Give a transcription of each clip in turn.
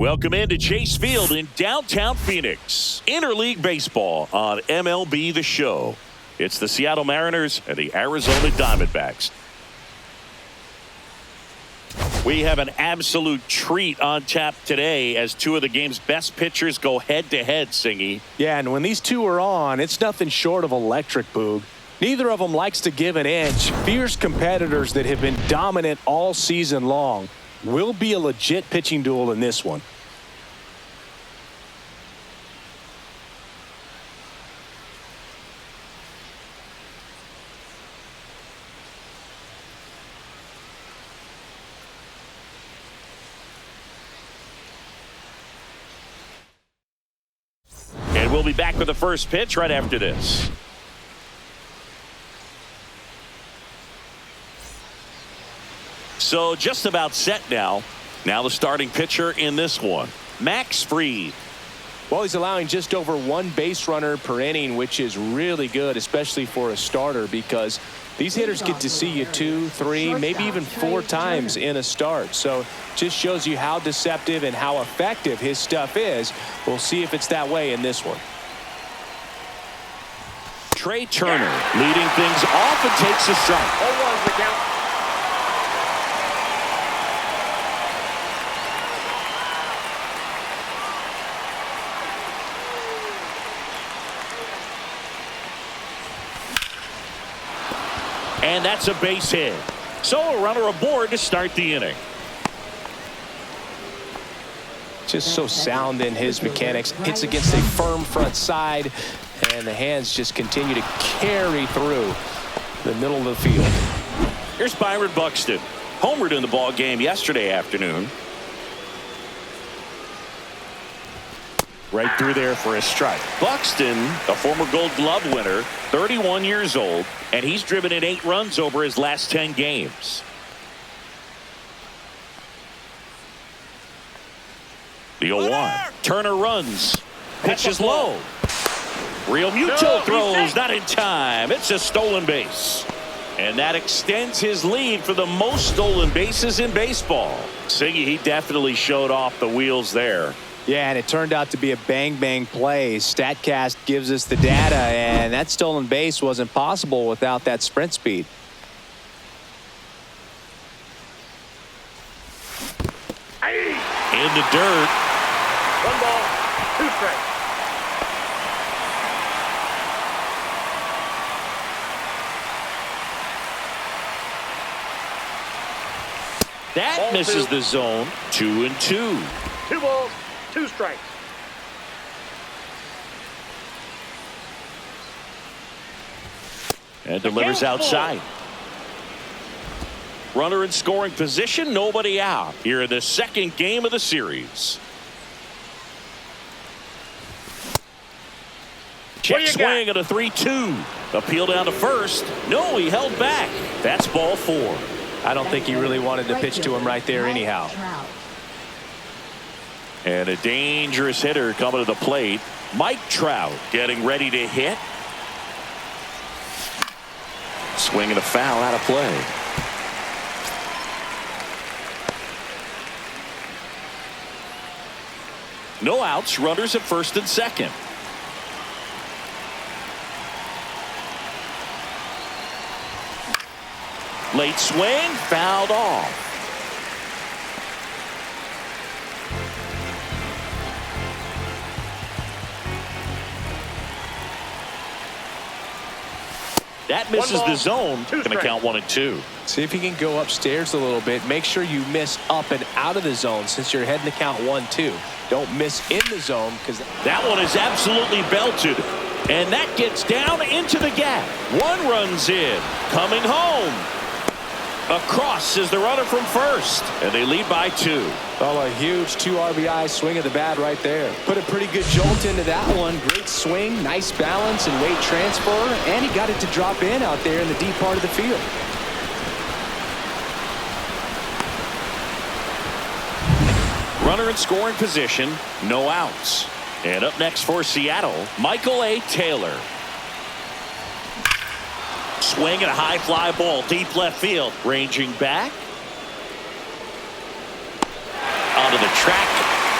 Welcome into Chase Field in downtown Phoenix. Interleague baseball on MLB The Show. It's the Seattle Mariners and the Arizona Diamondbacks. We have an absolute treat on tap today as two of the game's best pitchers go head-to-head, Singy. Yeah, and when these two are on, it's nothing short of electric, Boog. Neither of them likes to give an inch. Fierce competitors that have been dominant all season long. Will be a legit pitching duel in this one. And we'll be back with the first pitch right after this. So just about set now. Now the starting pitcher in this one, MLB. Well, he's allowing just over one base runner per inning, which is really good, especially for a starter, because these hitters get to see you 2, 3, maybe even 4 times in a start. So just shows you how deceptive and how effective his stuff is. We'll see if it's that way in this one. Trey Turner leading things off and takes a strike. 0-1's the count. And that's a base hit. So a runner aboard to start the inning. Just so sound in his mechanics. Hits against a firm front side, and the hands just continue to carry through the middle of the field. Here's Byron Buxton. Homered in the ball game yesterday afternoon. Right through there for a strike. Buxton, a former Gold Glove winner, 31 years old, and he's driven in 8 runs over his last 10 games. The 0-1. Turner runs. Pitch is low. Real Muto throws, not in time. It's a stolen base. And that extends his lead for the most stolen bases in baseball. Siggy, he definitely showed off the wheels there. Yeah, and it turned out to be a bang-bang play. StatCast gives us the data, and that stolen base wasn't possible without that sprint speed. In the dirt. 1 ball, 2 strikes. That Ball misses 2. the zone. 2-2. 2 balls, 2 strikes. And delivers outside. Runner in scoring position, nobody out. Here in the second game of the series. Check swing at a 3-2. Appeal down to first. No, he held back. That's ball 4. I don't think he really wanted to pitch to him right there anyhow. And a dangerous hitter coming to the plate. Mike Trout getting ready to hit. Swing and a foul out of play. No outs, runners at first and second. Late swing, fouled off. That misses the zone. Going to count 1-2. See if you can go upstairs a little bit. Make sure you miss up and out of the zone since you're heading to count 1-2. Don't miss in the zone because that one is absolutely belted. And that gets down into the gap. 1 runs in. Coming home. Across is the runner from first. And they lead by 2. Oh, a huge 2 RBI swing of the bat right there. Put a pretty good jolt into that one. Great swing, nice balance and weight transfer. And he got it to drop in out there in the deep part of the field. Runner in scoring position, no outs. And up next for Seattle, Michael A. Taylor. Swing and a high fly ball deep left field. Ranging back. Onto the track.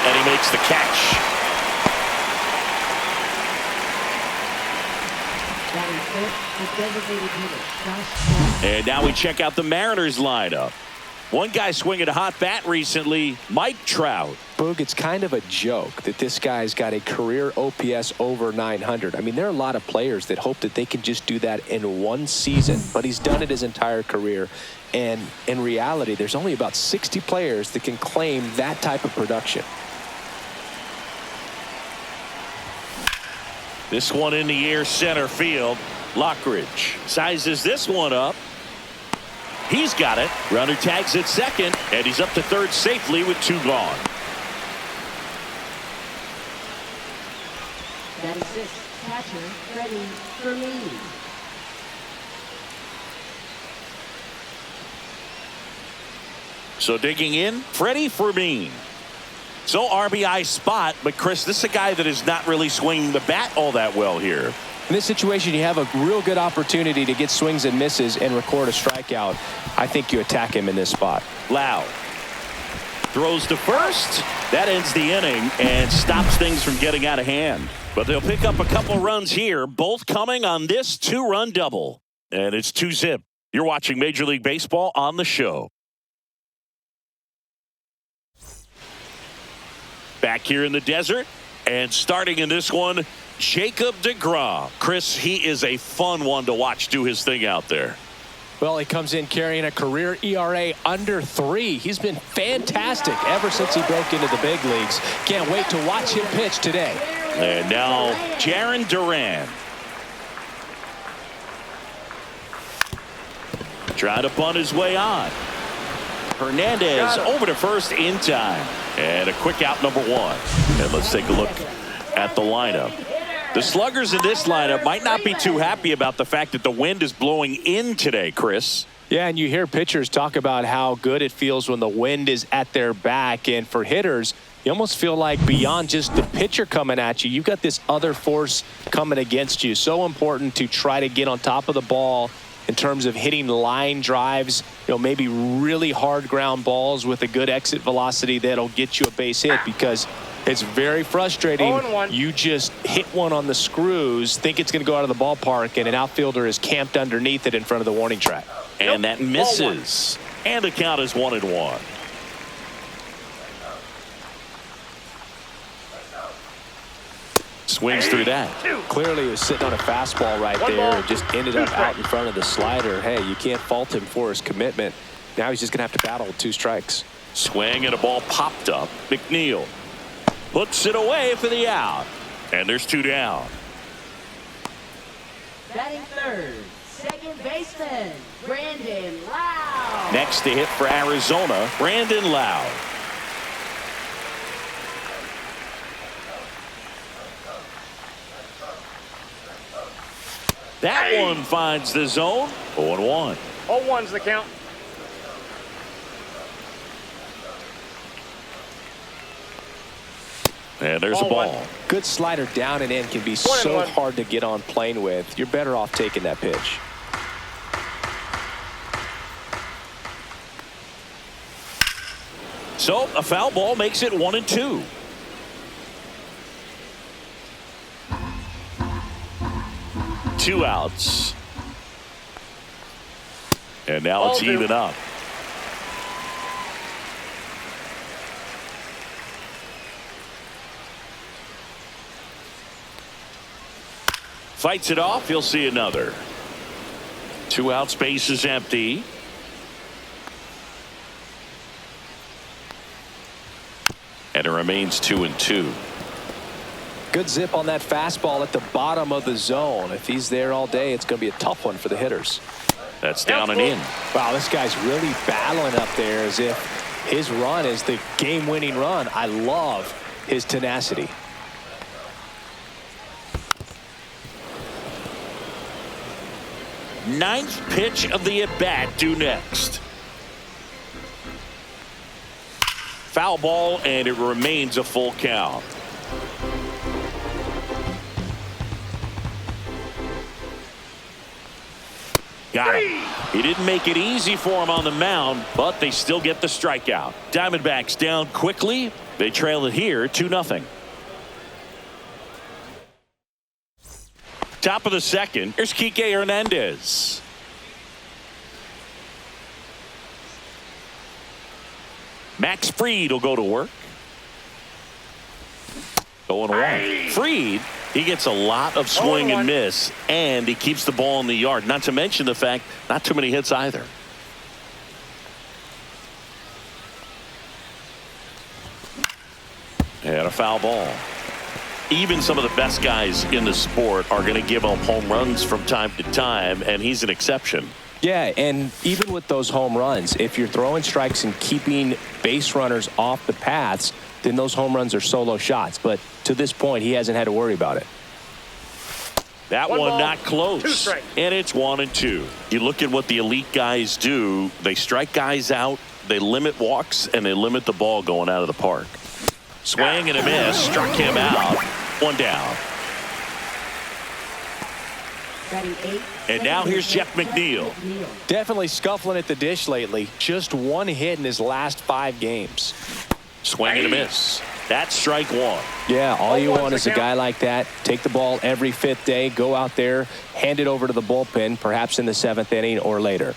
and he makes the catch. And now we check out the Mariners lineup. One guy swinging a hot bat recently, Mike Trout. Boog, it's kind of a joke that this guy's got a career OPS over 900. I mean, there are a lot of players that hope that they can just do that in one season, but he's done it his entire career. And in reality, there's only about 60 players that can claim that type of production. This one in the air, center field. Lockridge sizes this one up. He's got it. Runner tags at second, and he's up to third safely with 2 gone. That is sixth catcher, Freddie Fermin. So digging in, Freddie Fermin. So RBI spot, but Chris, this is a guy that is not really swinging the bat all that well here. In this situation, you have a real good opportunity to get swings and misses and record a strikeout. I think you attack him in this spot. Lau throws to first. That ends the inning and stops things from getting out of hand. But they'll pick up a couple runs here, both coming on this 2-run double. And it's 2-zip. You're watching Major League Baseball on the show. Back here in the desert, and starting in this one, J.deGrom. Chris, he is a fun one to watch do his thing out there. Well, he comes in carrying a career ERA under 3. He's been fantastic ever since he broke into the big leagues. Can't wait to watch him pitch today. And now Jarren Duran. Trying to bunt his way on. Hernandez over to first in time. And a quick out, number 1. And let's take a look at the lineup. The sluggers in this lineup might not be too happy about the fact that the wind is blowing in today, Chris. Yeah, and you hear pitchers talk about how good it feels when the wind is at their back. And for hitters, you almost feel like beyond just the pitcher coming at you, you've got this other force coming against you. So important to try to get on top of the ball in terms of hitting line drives, maybe really hard ground balls with a good exit velocity that'll get you a base hit, because it's very frustrating. 0-1. You just hit one on the screws, think it's going to go out of the ballpark, and an outfielder is camped underneath it in front of the warning track. And that misses. And the count is 1-1. Swings through that. Clearly he was sitting on a fastball right there and just ended up out in front of the slider. Hey, you can't fault him for his commitment. Now he's just going to have to battle with 2 strikes. Swing and a ball popped up. McNeil puts it away for the out. And there's 2 down. Batting third, second baseman, Brandon Lau. Next to hit for Arizona, Brandon Lau. That one finds the zone. 0-1. 0-1's the count. And there's a ball. Good slider down and in can be so hard to get on plane with. You're better off taking that pitch. So a foul ball makes it 1-2. Two outs. And now it's even up. Fights it off. He'll see another. 2 outs, base is empty. And it remains 2-2. Good zip on that fastball at the bottom of the zone. If he's there all day, it's going to be a tough one for the hitters. That's down and in. Wow, this guy's really battling up there as if his run is the game-winning run. I love his tenacity. Ninth pitch of the at-bat due next. Foul ball, and it remains a full count. Got him. He didn't make it easy for him on the mound, but they still get the strikeout. Diamondbacks down quickly. They trail it here 2-0. Top of the second. Here's Kike Hernandez. Max Fried will go to work. 0-1. Fried, he gets a lot of swing and miss, and he keeps the ball in the yard. Not to mention the fact, not too many hits either. And a foul ball. Even some of the best guys in the sport are going to give up home runs from time to time, and he's an exception. Yeah, and even with those home runs, if you're throwing strikes and keeping base runners off the paths, then those home runs are solo shots. But to this point, he hasn't had to worry about it. That one not close. And it's 1-2. You look at what the elite guys do. They strike guys out, they limit walks, and they limit the ball going out of the park. Swing and a miss. Struck him out. 1 down. And now here's Jeff McNeil. Definitely scuffling at the dish lately. Just 1 hit in his last 5 games. Swing and a miss. That's strike 1. Yeah, all you want is a guy like that. Take the ball every 5th day, go out there, hand it over to the bullpen, perhaps in the 7th inning or later.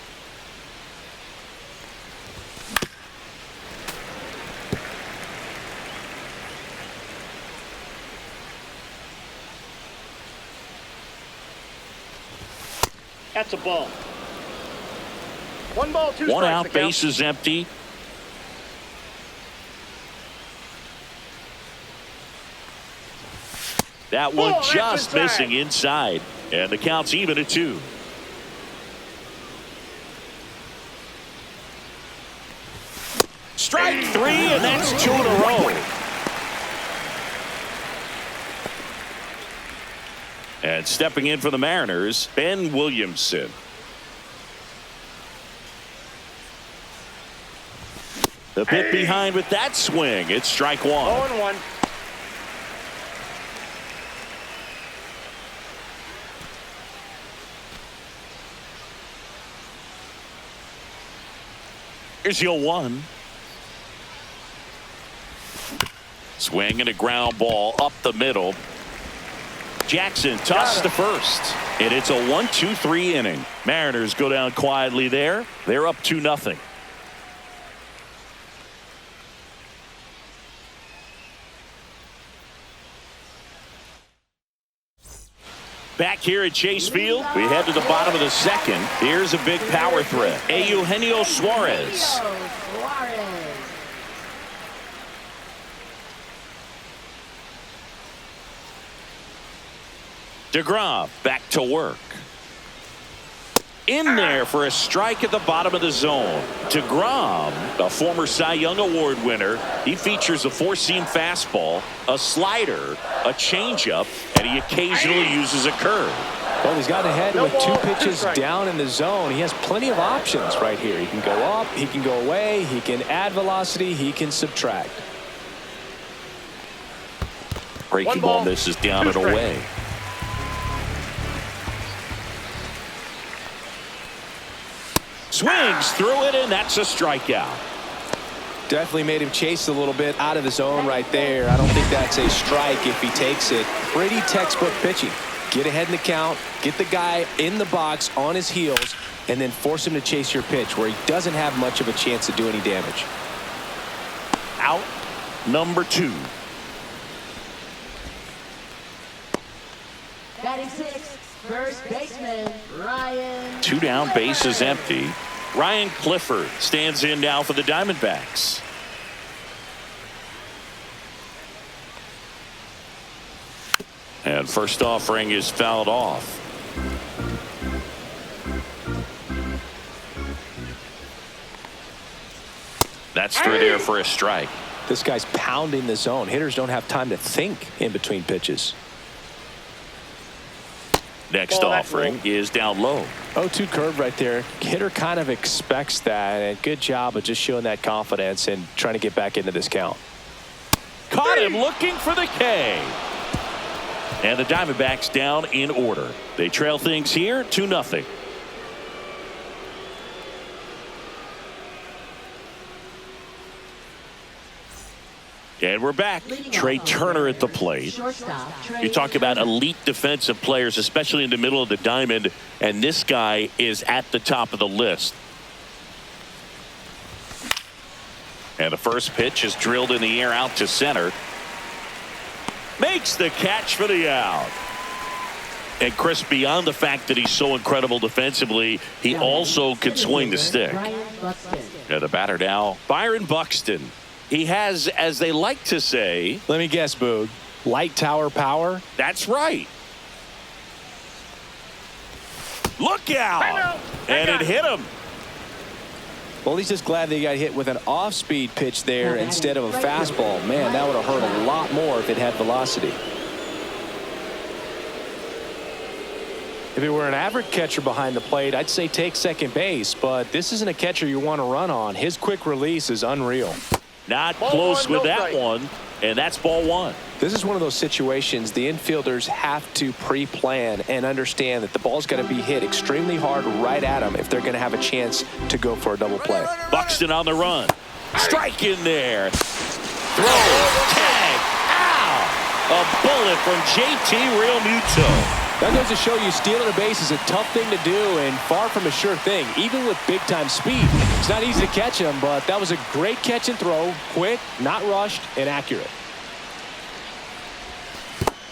That's a ball. 1 ball, 2 strikes. 1 out, base is empty. That one just missing inside. And the count's even at 2. Strike 3, and that's 2 in a row. And stepping in for the Mariners, Ben Williamson. The pit behind with that swing. It's strike 1. 0-1. Here's your 1. Swing and a ground ball up the middle. Jackson tosses to first. And it's a 1-2-3 inning. Mariners go down quietly there. They're up 2-0. Back here at Chase Field, we head to the bottom of the second. Here's a big power threat. Eugenio Suarez. DeGrom back to work. In there for a strike at the bottom of the zone. DeGrom, a former Cy Young Award winner, he features a 4-seam fastball, a slider, a changeup, and he occasionally uses a curve. Well, he's got ahead with 2 pitches down in the zone. He has plenty of options right here. He can go up, he can go away, he can add velocity, he can subtract. Breaking ball misses down and away. Swings through it, and that's a strikeout. Definitely made him chase a little bit out of the zone right there. I don't think that's a strike if he takes it. Pretty textbook pitching. Get ahead in the count, get the guy in the box on his heels, and then force him to chase your pitch where he doesn't have much of a chance to do any damage. Out number 2. Batting 6, first baseman, Ryan. 2 down, base is empty. Ryan Clifford stands in now for the Diamondbacks. And first offering is fouled off. That's through there for a strike. This guy's pounding the zone. Hitters don't have time to think in between pitches. Next offering is down low. 0-2 curve right there. Hitter kind of expects that, and good job of just showing that confidence and trying to get back into this count. Caught him looking for the K. And the Diamondbacks down in order. They trail things here 2-0. And we're back. Trey Turner at the plate. You talk about elite defensive players, especially in the middle of the diamond, and this guy is at the top of the list. And the first pitch is drilled in the air out to center. Makes the catch for the out. And Chris, beyond the fact that he's so incredible defensively, he also can swing the stick. And the batter now, Byron Buxton. He has, as they like to say, let me guess, Boog, light tower power. That's right. Look out! And it hit him. Well, he's just glad that he got hit with an off-speed pitch there instead of a fastball. Man, that would have hurt a lot more if it had velocity. If it were an average catcher behind the plate, I'd say take second base, but this isn't a catcher you want to run on. His quick release is unreal. Not close with that one, and that's ball one. This is one of those situations the infielders have to pre-plan and understand that the ball's got to be hit extremely hard right at them if they're going to have a chance to go for a double play. Buxton on the run. Strike in there. Throw. Tag. Ow. A bullet from JT Realmuto. That goes to show you stealing a base is a tough thing to do and far from a sure thing, even with big-time speed. It's not easy to catch him, but that was a great catch and throw. Quick, not rushed, and accurate.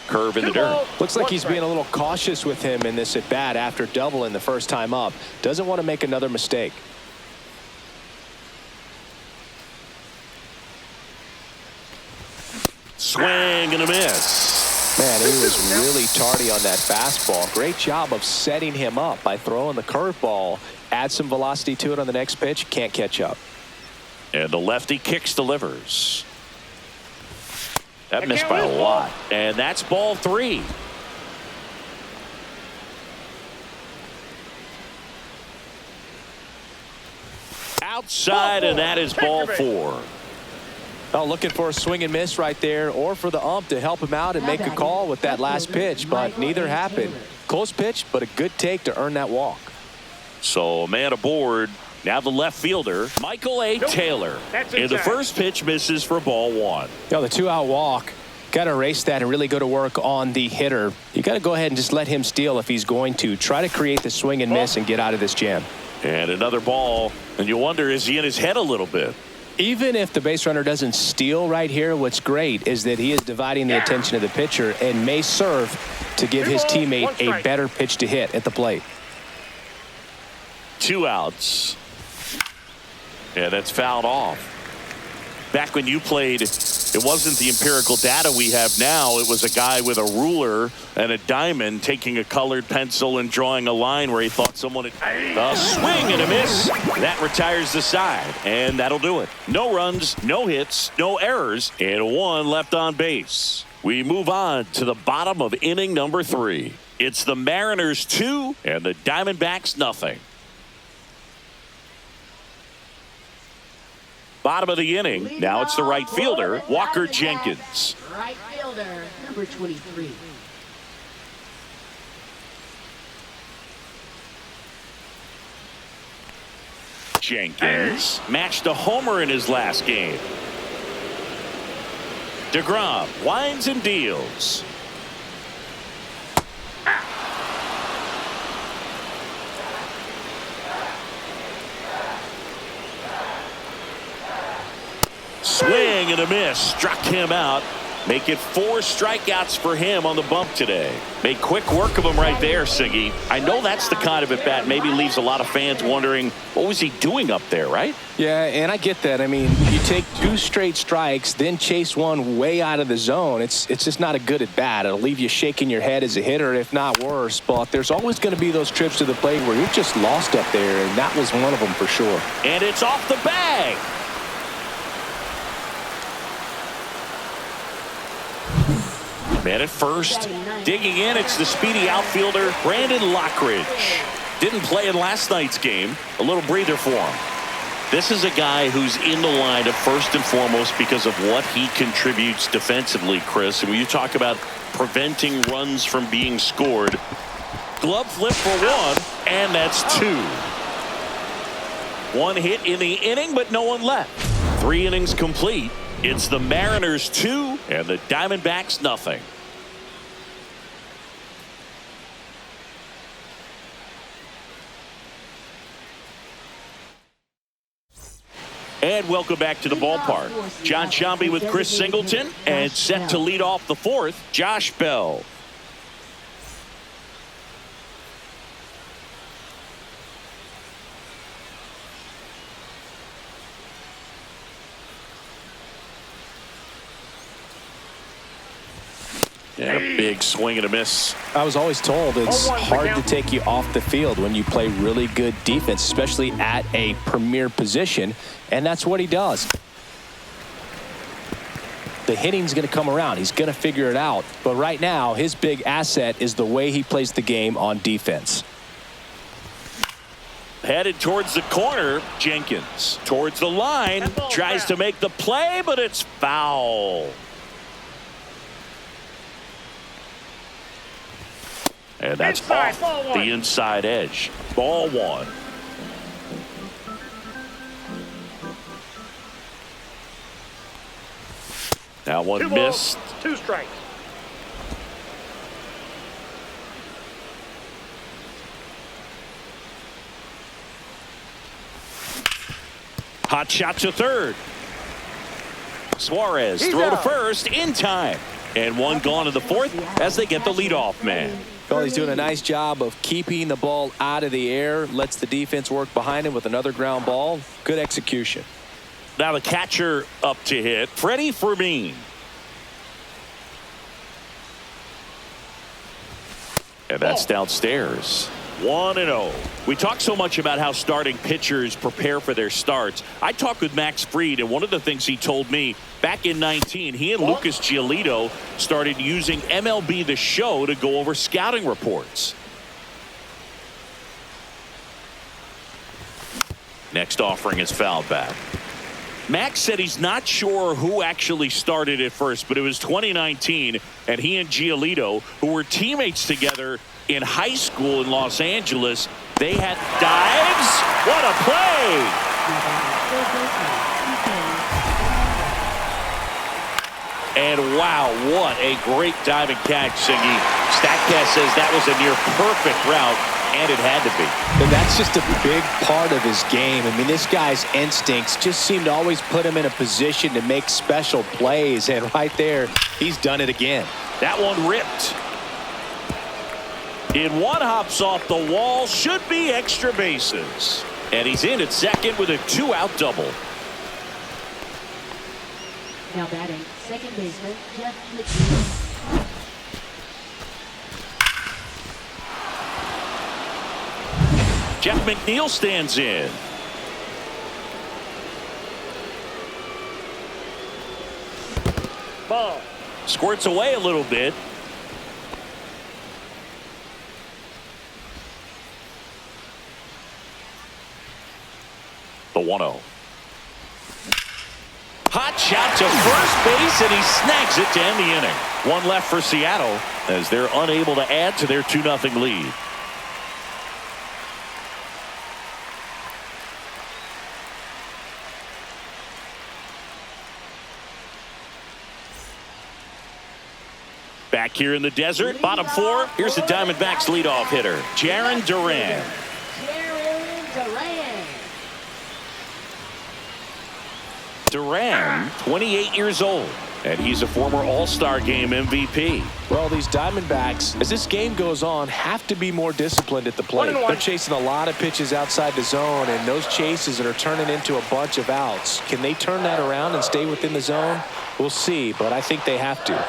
Curve in the dirt. Looks like he's being a little cautious with him in this at-bat after doubling the first time up. Doesn't want to make another mistake. Swing and a miss. Man, he was really tardy on that fastball. Great job of setting him up by throwing the curveball. Add some velocity to it on the next pitch. Can't catch up. And the lefty kicks, delivers. That missed by a lot. And that's ball three. Outside, and that is ball four. Oh, looking for a swing and miss right there, or for the ump to help him out and make a call with that last pitch, but neither happened. Close pitch, but a good take to earn that walk. So a man aboard. Now the left fielder, Michael A. Taylor. And the first pitch misses for ball one. The 2-out walk. Got to erase that and really go to work on the hitter. You got to go ahead and just let him steal if he's going to. Try to create the swing and miss and get out of this jam. And another ball. And you wonder, is he in his head a little bit? Even if the base runner doesn't steal right here, what's great is that he is dividing the attention of the pitcher and may serve to give his teammate a better pitch to hit at the plate. 2 outs. Yeah, that's fouled off. Back when you played, it wasn't the empirical data we have now. It was a guy with a ruler and a diamond taking a colored pencil and drawing a line where he thought someone had a swing and a miss. That retires the side, and that'll do it. No runs, no hits, no errors, and one left on base. We move on to the bottom of inning number 3. It's the Mariners 2 and the Diamondbacks nothing. Bottom of the inning. Now it's the right fielder, Walker Jenkins. Right fielder, number 23. Jenkins matched a homer in his last game. DeGrom winds and deals. Swing and a miss. Struck him out. Make it 4 strikeouts for him on the bump today. Made quick work of him right there, Siggy. I know that's the kind of at-bat maybe leaves a lot of fans wondering, what was he doing up there, right? Yeah, and I get that. I mean, you take 2 straight strikes, then chase one way out of the zone. It's just not a good at-bat. It'll leave you shaking your head as a hitter, if not worse. But there's always going to be those trips to the plate where you're just lost up there, and that was one of them for sure. And it's off the bag. Man at first, digging in, it's the speedy outfielder, Brandon Lockridge. Didn't play in last night's game. A little breather for him. This is a guy who's in the lineup first and foremost because of what he contributes defensively, Chris. And when you talk about preventing runs from being scored, glove flip for 1, and that's 2. 1 hit in the inning, but no one left. 3 innings complete. It's the Mariners 2 and the Diamondbacks nothing. And welcome back to the ballpark. John Sciambi with Chris Singleton, and set to lead off the fourth, Josh Bell. And a big swing and a miss. I was always told it's hard to take you off the field when you play really good defense, especially at a premier position, and that's what he does. The hitting's going to come around. He's going to figure it out. But right now, his big asset is the way he plays the game on defense. Headed towards the corner, Jenkins. Towards the line, tries to make the play, but it's foul. And that's off the inside edge. Ball one. Now one missed. 2 strikes. Hot shot to third. Suarez throw to first in time. And one gone in the fourth as they get the leadoff man. Well, he's doing a nice job of keeping the ball out of the air. Lets the defense work behind him with another ground ball. Good execution. Now the catcher up to hit, Freddie Fermin. And that's downstairs. 1-0. We talk so much about how starting pitchers prepare for their starts. I talked with Fried, and one of the things he told me back in 19, he and Lucas Giolito started using MLB The Show to go over scouting reports. Next offering is fouled back. Max said he's not sure who actually started at first, but it was 2019, and he and Giolito, who were teammates together in high school in Los Angeles, they had dives. What a play! And wow, what a great diving catch, Singy. Statcast says that was a near perfect route, and it had to be. And that's just a big part of his game. I mean, this guy's instincts just seem to always put him in a position to make special plays, and right there, he's done it again. That one ripped. In one, hops off the wall, should be extra bases. And he's in at second with a 2-out double. Now batting, second baseman, Jeff McNeil. Jeff McNeil stands in. Ball. Squirts away a little bit. The 1-0. Hot shot to first base, and he snags it to end the inning. One left for Seattle as they're unable to add to their 2-0 lead. Back here in the desert, bottom four. Here's the Diamondbacks leadoff hitter, Jarren Duran. Duran, 28 years old, and he's a former All-Star Game MVP. Well, these Diamondbacks, as this game goes on, have to be more disciplined at the plate. They're chasing a lot of pitches outside the zone, and those chases are turning into a bunch of outs. Can they turn that around and stay within the zone? We'll see, but I think they have to.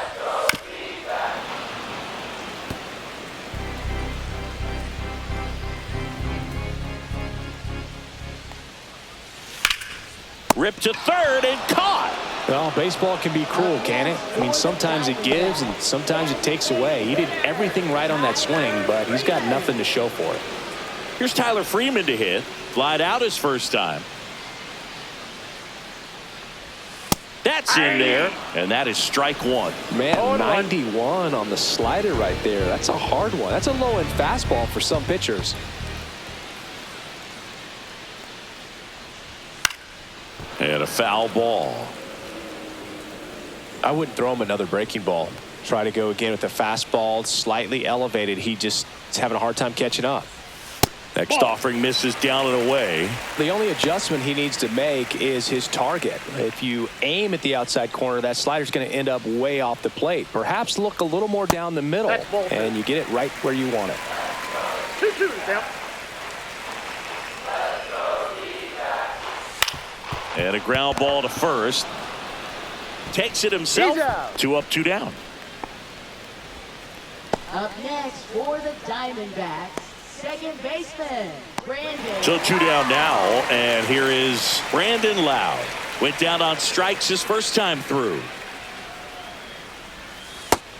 Ripped to third and caught. Well, baseball can be cruel, can it? I mean, sometimes it gives and sometimes it takes away. He did everything right on that swing, but he's got nothing to show for it. Here's Tyler Freeman to hit. Flied out his first time. That's in there, and that is strike one. Man, 91 on the slider right there. That's a hard one. That's a low-end fastball for some pitchers. And a foul ball. I wouldn't throw him another breaking ball. Try to go again with the fastball, slightly elevated. He just is having a hard time catching up. Next offering misses down and away. The only adjustment he needs to make is his target. If you aim at the outside corner, that slider's going to end up way off the plate. Perhaps look a little more down the middle, and you get it right where you want it. 2-2 down. And a ground ball to first. Takes it himself. 2 up, 2 down. Up next for the Diamondbacks, second baseman, Brandon. So 2 down now, and here is Brandon Lowe. Went down on strikes his first time through.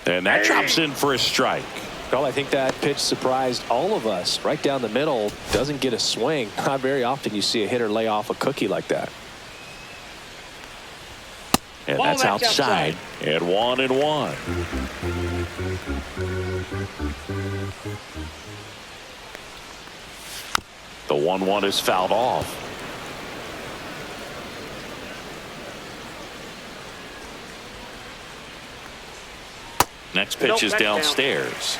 And that drops in for a strike. Well, I think that pitch surprised all of us. Right down the middle, doesn't get a swing. Not very often you see a hitter lay off a cookie like that. And Ball that's back outside. And 1-1. The 1-1 is fouled off. Next pitch is that's downstairs.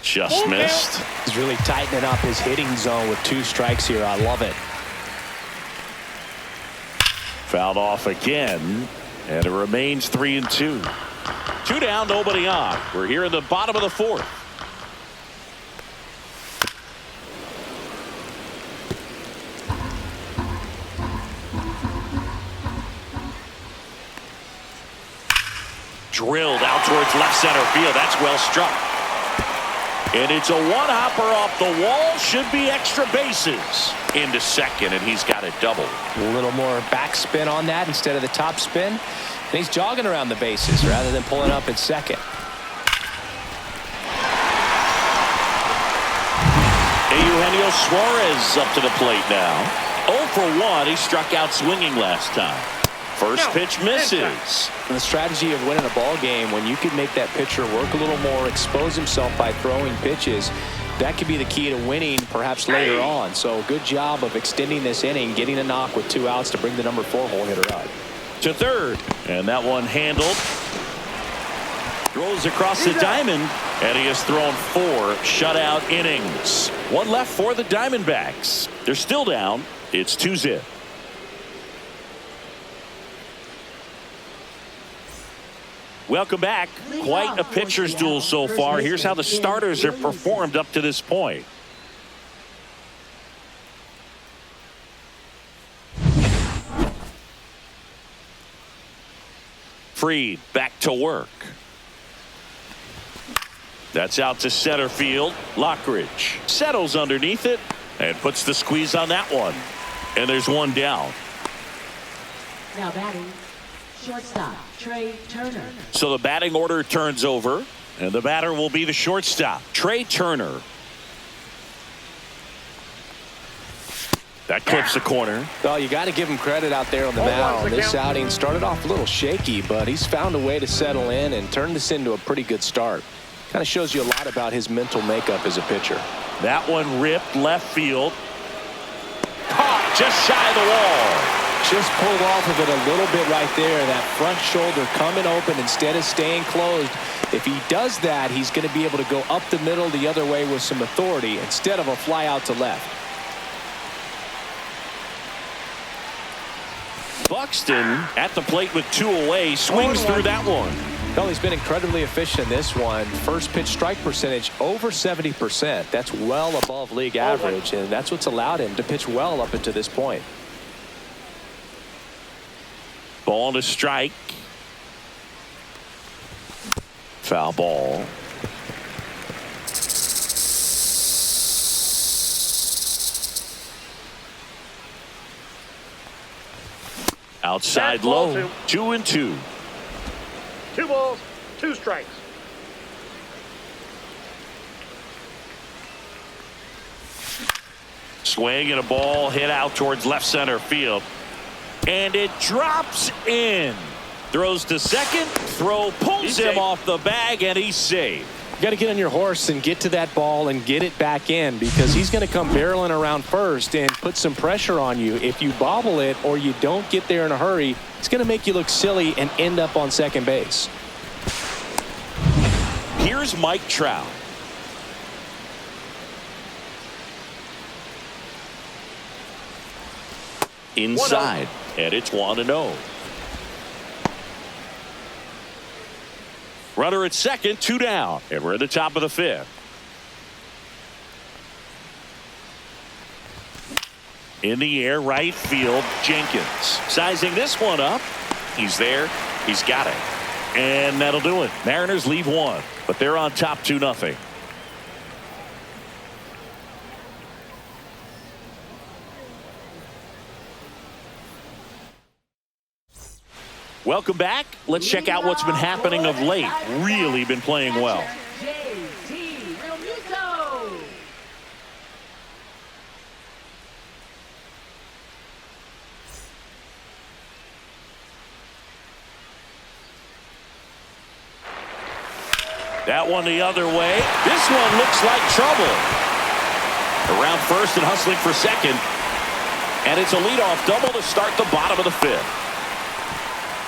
Just missed. He's really tightening up his hitting zone with 2 strikes here. I love it. Fouled off again, and it remains 3-2. 2 down, nobody on. We're here in the bottom of the 4th. Drilled out towards left center field. That's well struck. And it's a one-hopper off the wall. Should be extra bases. Into second, and he's got it double. A little more backspin on that instead of the top spin. And he's jogging around the bases rather than pulling up at second. Eugenio Suarez up to the plate now. 0 for 1. He struck out swinging last time. First pitch misses. And the strategy of winning a ball game, when you can make that pitcher work a little more, expose himself by throwing pitches, that could be the key to winning perhaps later on. So good job of extending this inning, getting a knock with 2 outs to bring the number 4 hole hitter up. To third, and that one handled. Throws across the diamond, and he has thrown 4 shutout innings. 1 left for the Diamondbacks. They're still down. It's 2-0. Welcome back. Quite a pitcher's duel so far. Here's how the starters have performed up to this point. Fried back to work. That's out to center field. Lockridge settles underneath it and puts the squeeze on that one. And there's 1 down. Now batting, shortstop, Trey Turner. So the batting order turns over, and the batter will be the shortstop, Trey Turner. That clips the corner. Well, you got to give him credit out there on the mound. This outing started off a little shaky, but he's found a way to settle in and turn this into a pretty good start. Kind of shows you a lot about his mental makeup as a pitcher. That one ripped left field. Caught just shy of the wall. Just pulled off of it a little bit right there. That front shoulder coming open instead of staying closed. If he does that, he's going to be able to go up the middle the other way with some authority instead of a fly out to left. Buxton at the plate with 2 away, swings through that one. Well, he's been incredibly efficient in this one. First pitch strike percentage over 70%. That's well above league average, and that's what's allowed him to pitch well up until this point. Ball to strike. Foul ball. Outside low. 2-2. 2 balls, 2 strikes. Swing and a ball hit out towards left center field. And it drops in. Throws to second. Throw pulls him off the bag, and he's safe. got to get on your horse and get to that ball and get it back in, because he's going to come barreling around first and put some pressure on you. If you bobble it or you don't get there in a hurry, it's going to make you look silly and end up on second base. Here's Mike Trout. Inside, and it's 1-0. Runner at second, 2 down, and we're at the top of the 5th. In the air, right field, Jenkins. Sizing this one up. He's there. He's got it. And that'll do it. Mariners leave 1, but they're on top 2-0. Welcome back. Let's check out what's been happening of late. Really been playing well. That one the other way. This one looks like trouble. Around first and hustling for second. And it's a leadoff double to start the bottom of the 5th.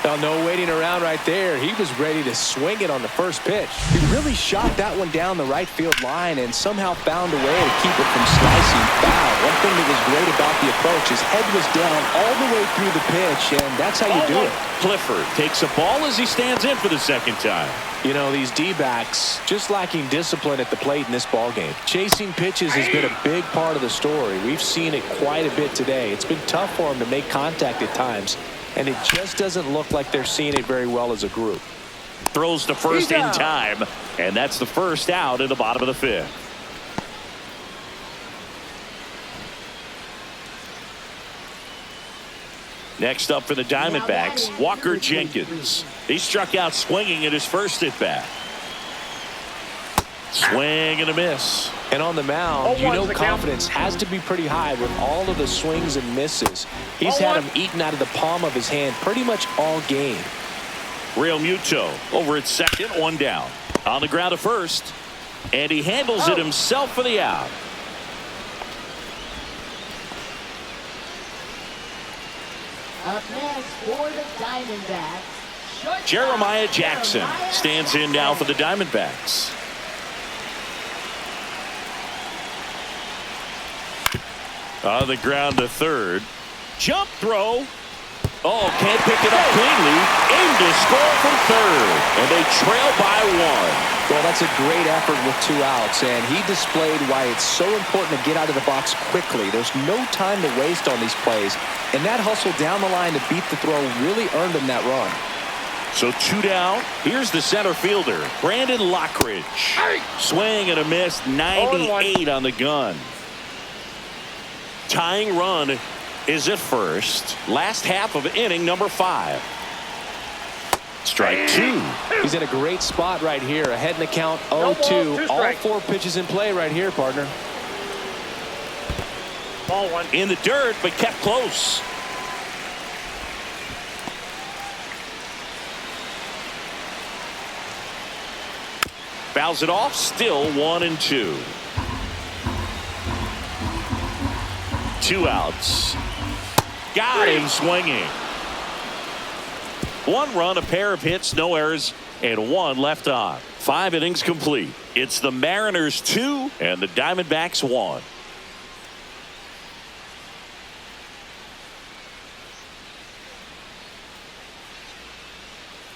Well, no waiting around right there. He was ready to swing it on the first pitch. He really shot that one down the right field line and somehow found a way to keep it from slicing foul. One thing that was great about the approach, his head was down all the way through the pitch, and that's how you do it. Clifford takes a ball as he stands in for the second time. You know, these D-backs just lacking discipline at the plate in this ballgame. Chasing pitches has been a big part of the story. We've seen it quite a bit today. It's been tough for them to make contact at times, and it just doesn't look like they're seeing it very well as a group. Throws to first in time, and that's the first out in the bottom of the 5th. Next up for the Diamondbacks, Walker Jenkins. He struck out swinging at his first at-bat. Swing and a miss. And on the mound, you know confidence has to be pretty high with all of the swings and misses. He's had them eaten out of the palm of his hand pretty much all game. Real Muto over at second, 1 down. On the ground to first, and he handles it himself for the out. Up next for the Diamondbacks, Jeremiah Jackson stands in now for the Diamondbacks. On the ground to third. Jump throw. Oh, can't pick it up cleanly. Aim to score from third. And they trail by 1. Well, that's a great effort with 2 outs, and he displayed why it's so important to get out of the box quickly. There's no time to waste on these plays, and that hustle down the line to beat the throw really earned him that run. So 2 down. Here's the center fielder, Brandon Lockridge. Swing and a miss, 98 on the gun. Tying run is at first. Last half of inning number 5. Strike 2. He's in a great spot right here. Ahead in the count, 0-2. All 4 pitches in play right here, partner. Ball 1. In the dirt, but kept close. Fouls it off. Still 1-2. 2 outs. Got him swinging. 1 run, a pair of hits, no errors, and 1 left on. 5 innings complete. It's the Mariners 2 and the Diamondbacks 1.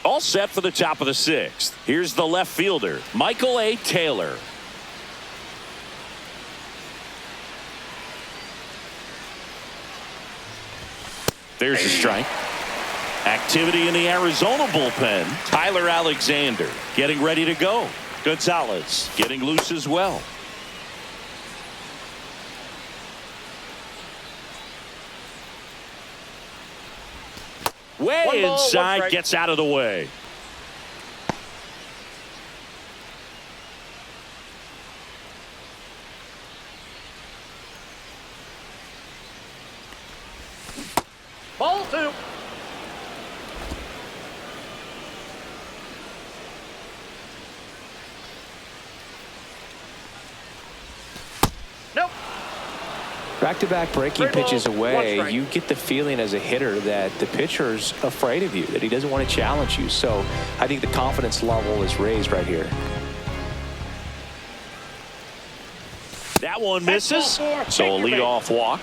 All set for the top of the 6th. Here's the left fielder, Michael A. Taylor. There's a strike. Activity in the Arizona bullpen. Tyler Alexander getting ready to go. Gonzalez getting loose as well. Way inside, gets out of the way. Ball 2. back-to-back breaking 3 balls, pitches 1 away, strike. you get the feeling as a hitter that the pitcher's afraid of you, that he doesn't want to challenge you. So I think the confidence level is raised right here. That one misses. So a leadoff walk.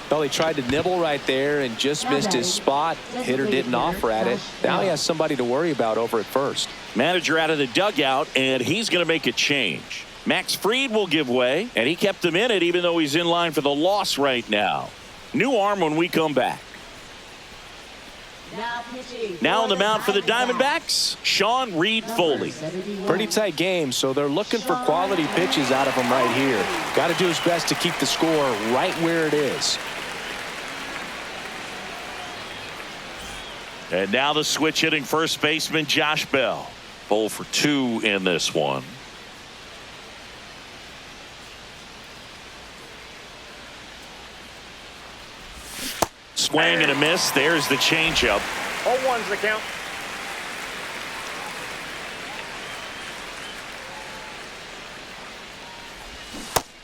Well, he tried to nibble right there and just missed his spot. Hitter didn't offer at it. Now he has somebody to worry about over at first. Manager out of the dugout, and he's going to make a change. MLB will give way, and he kept him in it even though he's in line for the loss right now. New arm when we come back. Now on the mound for the Diamondbacks, Sean Reed Foley. Pretty tight game, so they're looking for quality pitches out of him right here. Got to do his best to keep the score right where it is. And now the switch hitting first baseman Josh Bell. 0 for 2 in this one. Swing and a miss. There's the changeup. 0-1's the count.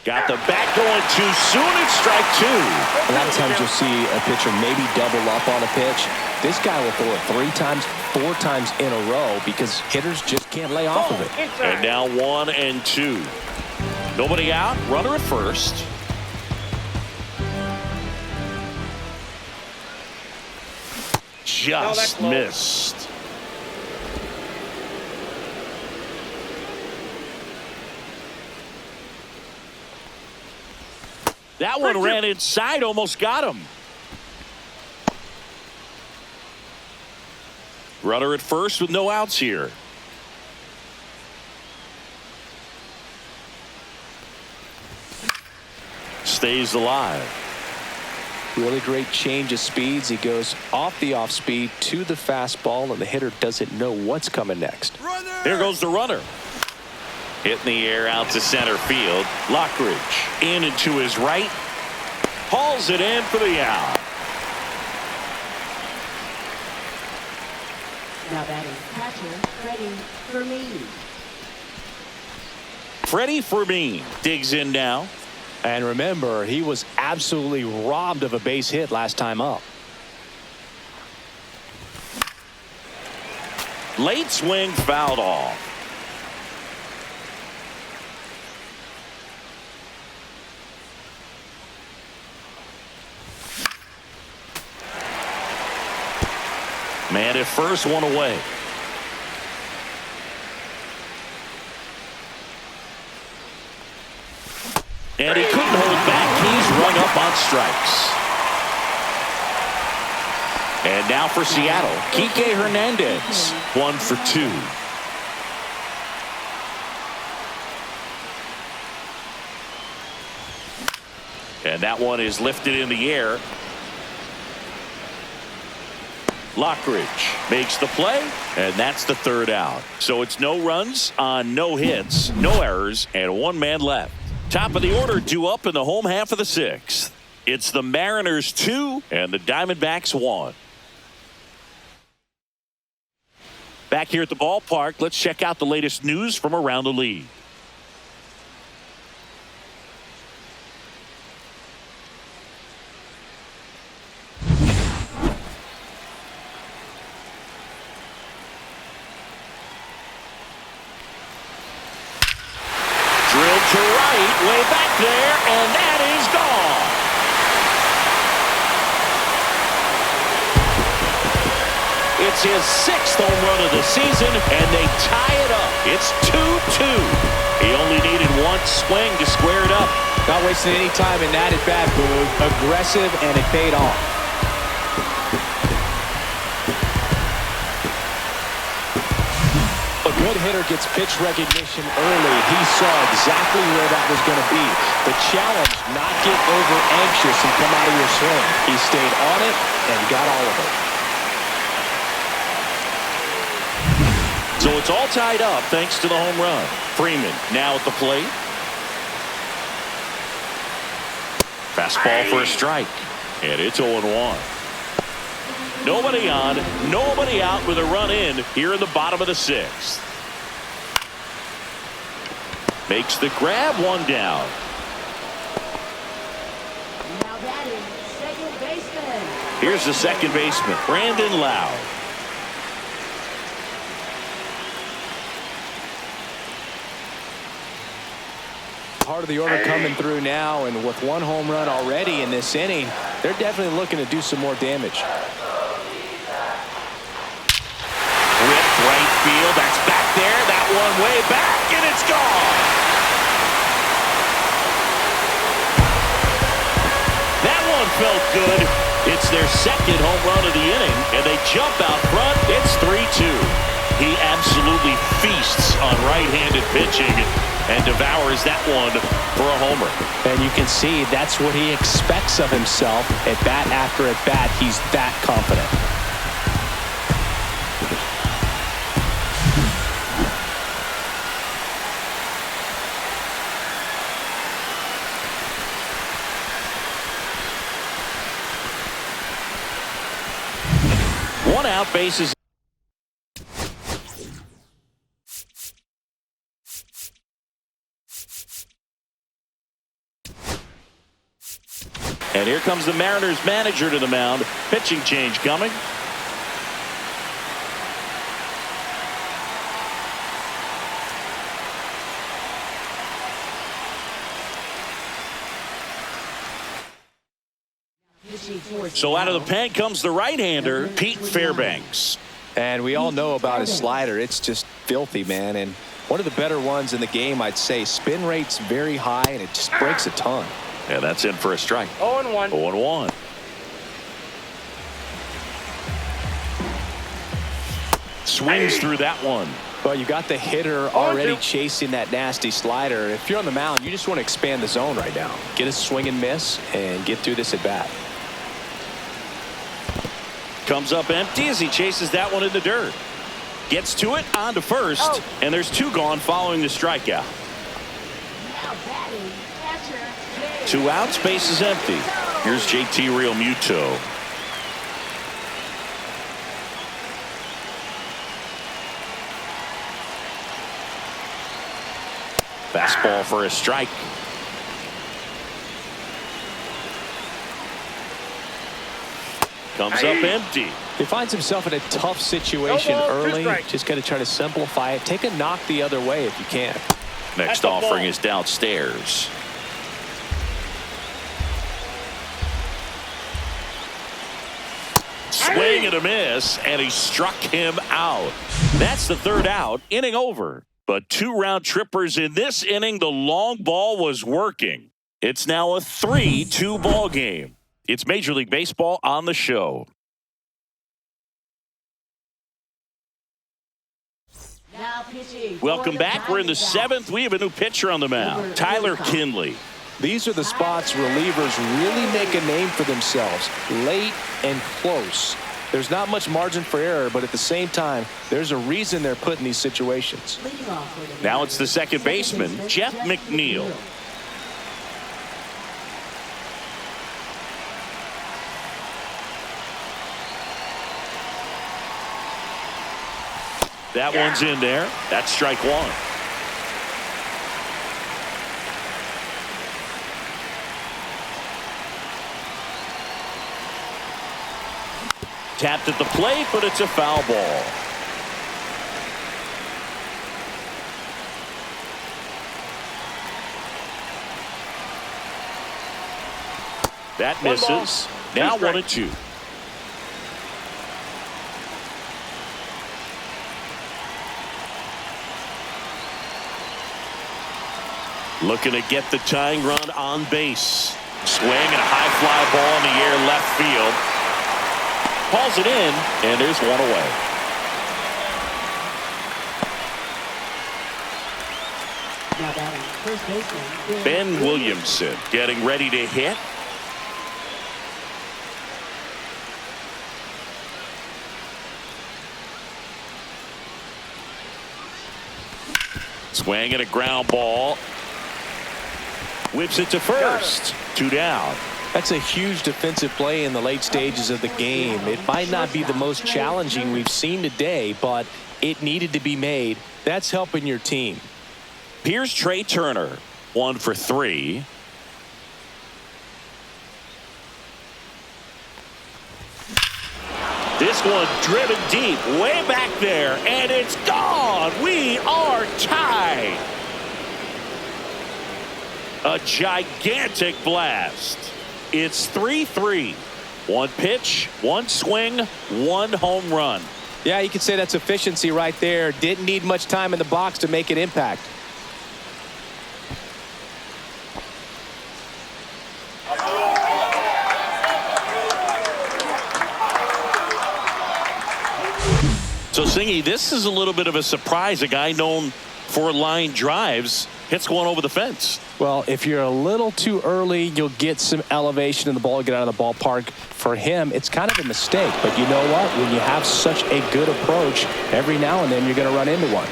Got the bat going too soon. It's strike 2. A lot of times you'll see a pitcher maybe double up on a pitch. This guy will throw it 3 times, 4 times in a row because hitters just can't lay off of it. And now 1 and 2. Nobody out. Runner at first. Just missed. That one ran inside, almost got him. Runner at first with no outs here. Stays alive. Really great change of speeds. He goes off the off speed to the fastball, and the hitter doesn't know what's coming next. There goes the runner. Hit in the air out to center field. Lockridge in and to his right. Hauls it in for the out. Now batting catcher, Freddie Fermin. Freddie Fermin digs in now. And remember, he was absolutely robbed of a base hit last time up. Late swing fouled off. Man at first, 1 away. And he couldn't hold back. He's rung up on strikes. And now for Seattle, Kike Hernandez. 1 for 2. And that one is lifted in the air. Lockridge makes the play, and that's the 3rd out. So it's no runs on no hits, no errors, and 1 man left. Top of the order due up in the home half of the 6th. It's the Mariners 2 and the Diamondbacks 1. Back here at the ballpark, let's check out the latest news from around the league. To right, way back there, and that is gone. It's his 6th home run of the season, and they tie it up. It's 2-2. He only needed 1 swing to square it up. Not wasting any time in that at-bat, Boog. Aggressive, and it paid off. A good hitter gets pitch recognition early. He saw exactly where that was going to be. The challenge, not get over anxious and come out of your swing. He stayed on it and got all of it. So it's all tied up thanks to the home run. Freeman now at the plate. Fastball for a strike. And it's 0-1. Nobody on, nobody out with a run in here in the bottom of the 6th. Makes the grab, 1 down. Here's the second baseman, Brandon Lowe. Part of the order coming through now, and with one home run already in this inning, they're definitely looking to do some more damage. Rip right field. That's back there. That one way back, and it's gone. That one felt good. It's their second home run of the inning, and they jump out front. It's 3-2. He absolutely feasts on right-handed pitching and devours that one for a homer. And you can see that's what he expects of himself at bat after at bat. He's that confident. One out, bases. And here comes the Mariners manager to the mound. Pitching change coming. So out of the pen comes the right-hander, Pete Fairbanks. And we all know about his slider. It's just filthy, man. And one of the better ones in the game, I'd say. Spin rate's very high, and it just breaks a ton. Yeah, that's in for a strike. 0-1. 0-1. Swings through that one. Well, you got the hitter already chasing that nasty slider. If you're on the mound, you just want to expand the zone right now. Get a swing and miss and get through this at bat. Comes up empty as he chases that one in the dirt. Gets to it, on to first, and there's two gone following the strikeout. Two outs, base is empty. Here's JT Realmuto. Fastball for a strike. Comes up empty. He finds himself in a tough situation early. Just got to try to simplify it. Take a knock the other way if you can. Next offering is downstairs. Swing and a miss, and he struck him out. That's the third out. Inning over. But two round trippers in this inning. The long ball was working. It's now a 3-2 ball game. It's Major League Baseball on the show. Welcome back. We're in the seventh. We have a new pitcher on the mound, Tyler Kinley. These are the spots relievers really make a name for themselves. Late and close. There's not much margin for error, but at the same time, there's a reason they're put in these situations. Now it's the second baseman, Jeff McNeil. That one's in there. That's strike one. Tapped at the plate, but it's a foul ball. That misses. Now 1-2. Looking to get the tying run on base. Swing and a high fly ball in the air left field. Pulls it in, and there's one away. Ben Williamson getting ready to hit. Swing and a ground ball. Whips it to first. Two down. That's a huge defensive play in the late stages of the game. It might not be the most challenging we've seen today, but it needed to be made. That's helping your team. Here's Trey Turner, 1 for 3. This one driven deep, way back there, and it's gone. We are tied. A gigantic blast. It's 3-3. One pitch, one swing, one home run. Yeah, you could say that's efficiency right there. Didn't need much time in the box to make an impact. So, Singy, this is a little bit of a surprise. A guy known for line drives hits one over the fence. Well, if you're a little too early, you'll get some elevation in the ball, get out of the ballpark. For him, it's kind of a mistake. But you know what? When you have such a good approach, every now and then you're going to run into one.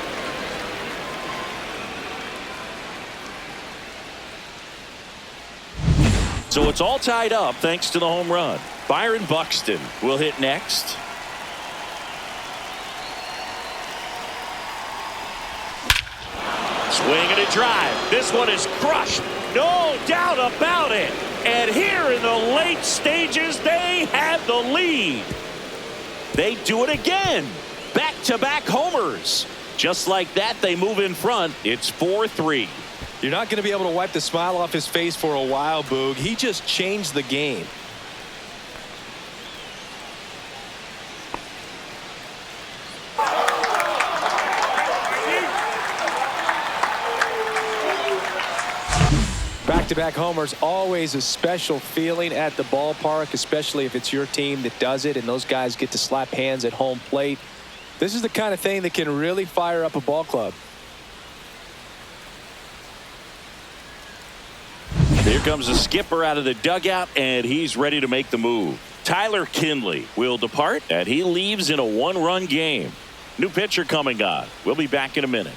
So it's all tied up thanks to the home run. Byron Buxton will hit next. Swing and a drive. This one is crushed. No doubt about it. And here in the late stages, they have the lead. They do it again. Back-to-back homers. Just like that, they move in front. It's 4-3. You're not going to be able to wipe the smile off his face for a while, Boog. He just changed the game. Back-to-back homers, always a special feeling at the ballpark, especially if it's your team that does it and those guys get to slap hands at home plate. This is the kind of thing that can really fire up a ball club. Here comes the skipper out of the dugout, and he's ready to make the move. Tyler Kinley will depart, and he leaves in a one-run game. New pitcher coming on. We'll be back in a minute.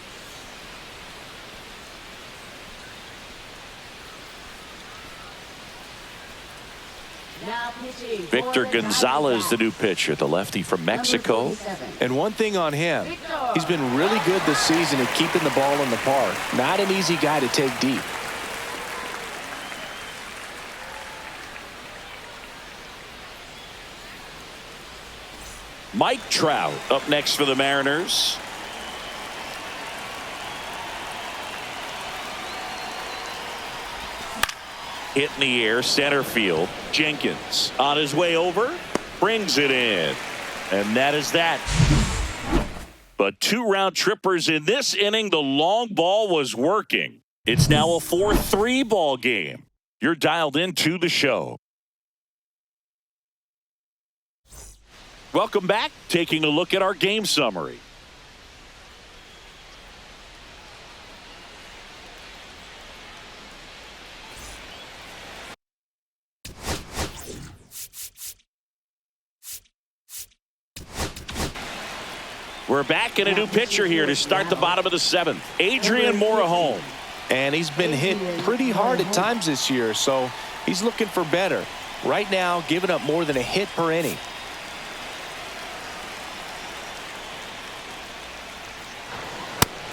Victor Gonzalez, the new pitcher, the lefty from Mexico. And one thing on him, he's been really good this season at keeping the ball in the park. Not an easy guy to take deep. Mike Trout up next for the Mariners. Hit in the air, center field. Jenkins on his way over, brings it in. And that is that. But two round trippers in this inning. The long ball was working. It's now a 4-3 ball game. You're dialed into the show. Welcome back. Taking a look at our game summary. We're back in a new pitcher here to start the bottom of the seventh. Adrian Morejon. And he's been hit pretty hard at times this year, so he's looking for better. Right now, giving up more than a hit per inning.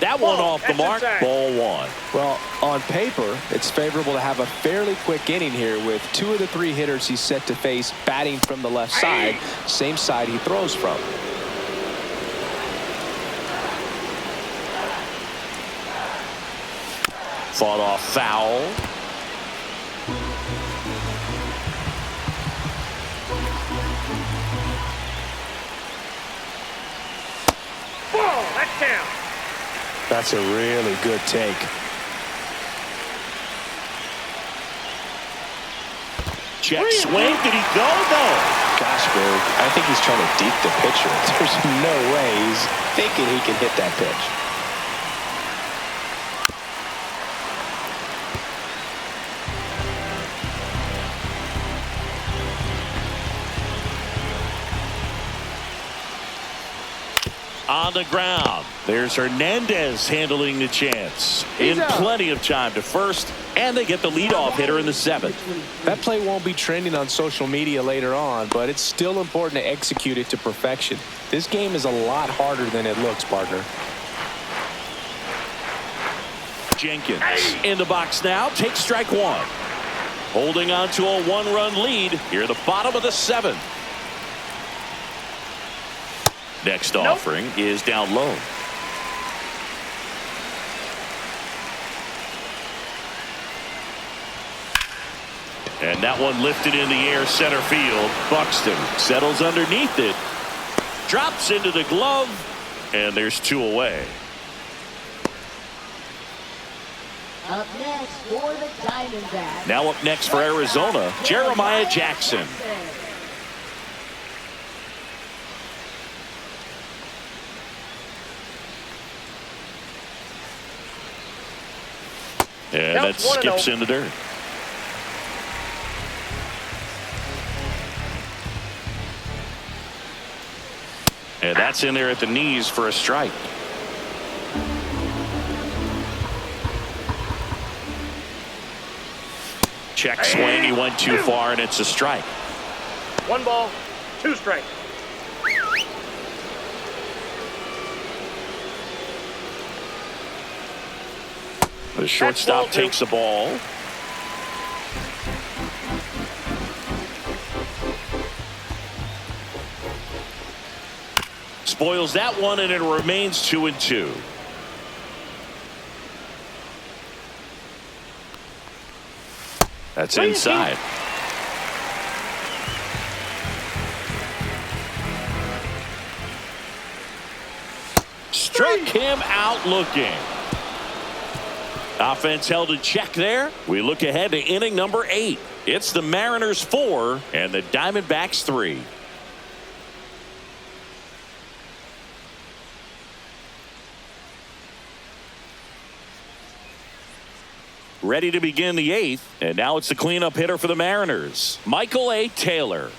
That one off the mark. Ball one. Well, on paper, it's favorable to have a fairly quick inning here with two of the three hitters he's set to face batting from the left side, same side he throws from. Fought off foul. Ball, that's down. That's a really good take. Check swing. Did he go? No. Gosh, Berg, I think he's trying to deke the pitcher. There's no way he's thinking he can hit that pitch. On the ground. There's Hernandez handling the chance. In plenty of time to first, and they get the leadoff hitter in the seventh. That play won't be trending on social media later on, but it's still important to execute it to perfection. This game is a lot harder than it looks, partner. Jenkins in the box now. Takes strike one. Holding on to a one-run lead here at the bottom of the seventh. Next offering is down low. And that one lifted in the air center field. Buxton settles underneath it. Drops into the glove. And there's 2 away. Up next for the Diamondbacks. Now up next for Arizona, Jeremiah Jackson. And that skips in the dirt. And that's in there at the knees for a strike. Check swing. He went too far, and it's a strike. 1 ball, 2 strikes. The shortstop takes the ball. Spoils that one, and it remains 2-2. That's inside. Struck him out looking. Offense held in check there. We look ahead to inning number 8. It's the Mariners 4 and the Diamondbacks 3. Ready to begin the 8th, and now it's the cleanup hitter for the Mariners, Michael A. Taylor.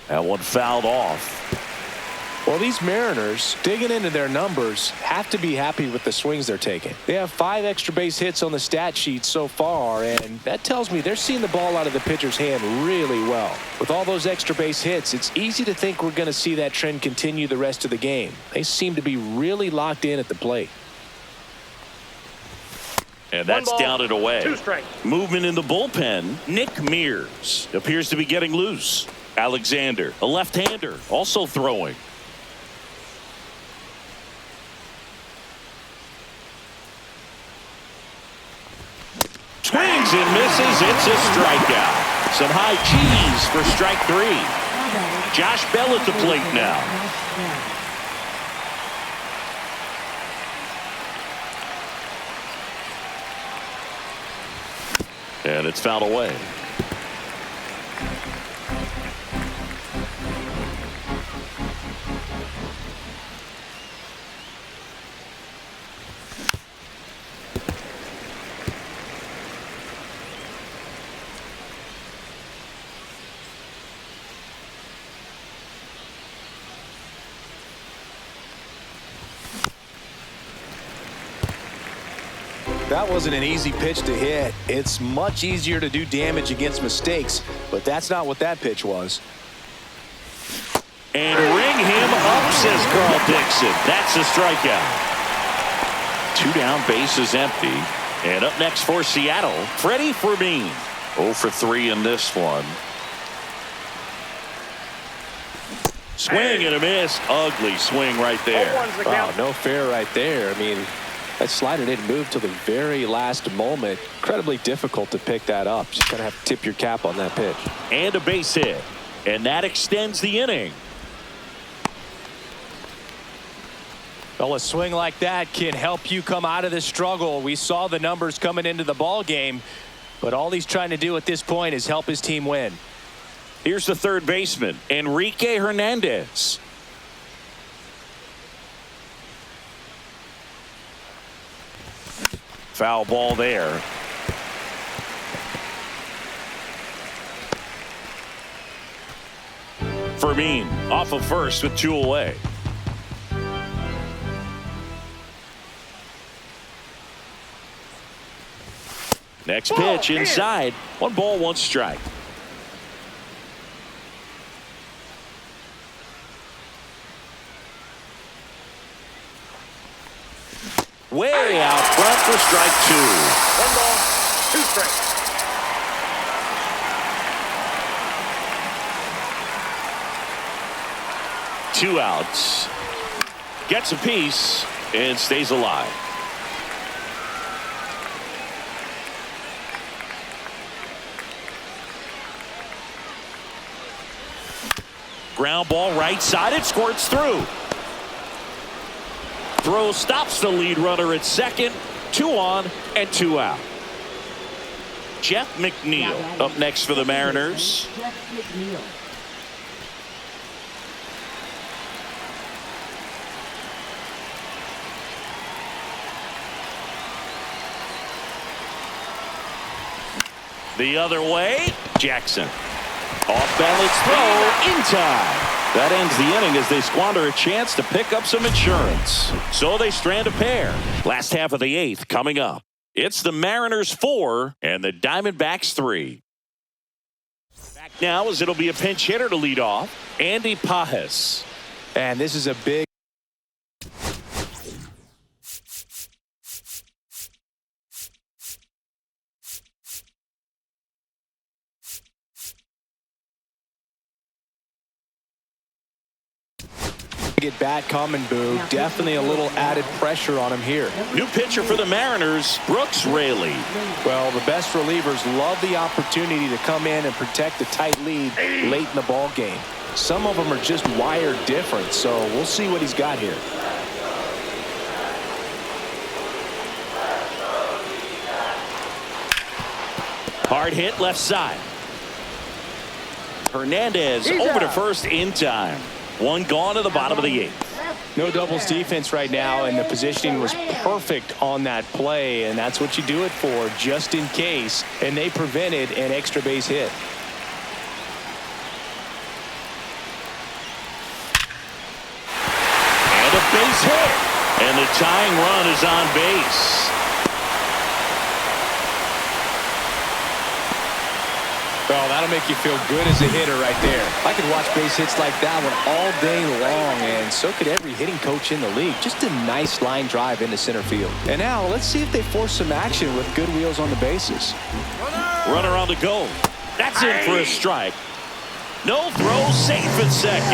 That one fouled off. Well, these Mariners, digging into their numbers, have to be happy with the swings they're taking. They have 5 extra base hits on the stat sheet so far, and that tells me they're seeing the ball out of the pitcher's hand really well. With all those extra base hits, it's easy to think we're going to see that trend continue the rest of the game. They seem to be really locked in at the plate. And that's down and away. 2 strikes. Movement in the bullpen. Nick Mears appears to be getting loose. Alexander, a left-hander, also throwing. Swings and misses. It's a strikeout. Some high cheese for strike 3. Josh Bell at the plate now. And it's fouled away. That wasn't an easy pitch to hit. It's much easier to do damage against mistakes, but that's not what that pitch was. And ring him up, says Carl Dixon. That's a strikeout. 2 down, bases empty. And up next for Seattle, Freddie Fermin. 0 for 3 in this one. Swing and a miss. Ugly swing right there. Wow, no fair right there. I mean, that slider didn't move till the very last moment. Incredibly difficult to pick that up. Just gonna have to tip your cap on that pitch. And a base hit. And that extends the inning. Well, a swing like that can help you come out of the struggle. We saw the numbers coming into the ball game, but all he's trying to do at this point is help his team win. Here's the third baseman, Enrique Hernandez. Foul ball there. Fermin off of first with 2 away. Next pitch inside. 1 ball, 1 strike. Way out front for strike 2. 1 ball, 2 strikes. 2 outs. Gets a piece and stays alive. Ground ball right side. It squirts through. Throw stops the lead runner at second. 2 on and 2 out. Jeff McNeil up next for the Mariners. Jeff McNeil. The other way, Jackson. Off balance throw in time. That ends the inning as they squander a chance to pick up some insurance. So they strand a pair. Last half of the 8th coming up. It's the Mariners 4 and the Diamondbacks 3. Back now as it'll be a pinch hitter to lead off, Andy Pajes. And this is a big get bat coming, Boo. Definitely a little added pressure on him here. New pitcher for the Mariners, Brooks Raley. Well, the best relievers love the opportunity to come in and protect a tight lead late in the ball game. Some of them are just wired different, so we'll see what he's got here. Hard hit left side. Hernandez over to first in time. 1 gone to the bottom of the 8th. No doubles defense right now, and the positioning was perfect on that play, and that's what you do it for, just in case, and they prevented an extra base hit. And a base hit, and the tying run is on base. Well, that'll make you feel good as a hitter right there. I could watch base hits like that one all day long, and so could every hitting coach in the league. Just a nice line drive into center field. And now let's see if they force some action with good wheels on the bases. Runner on the go. That's in for a strike. No throw, safe at second.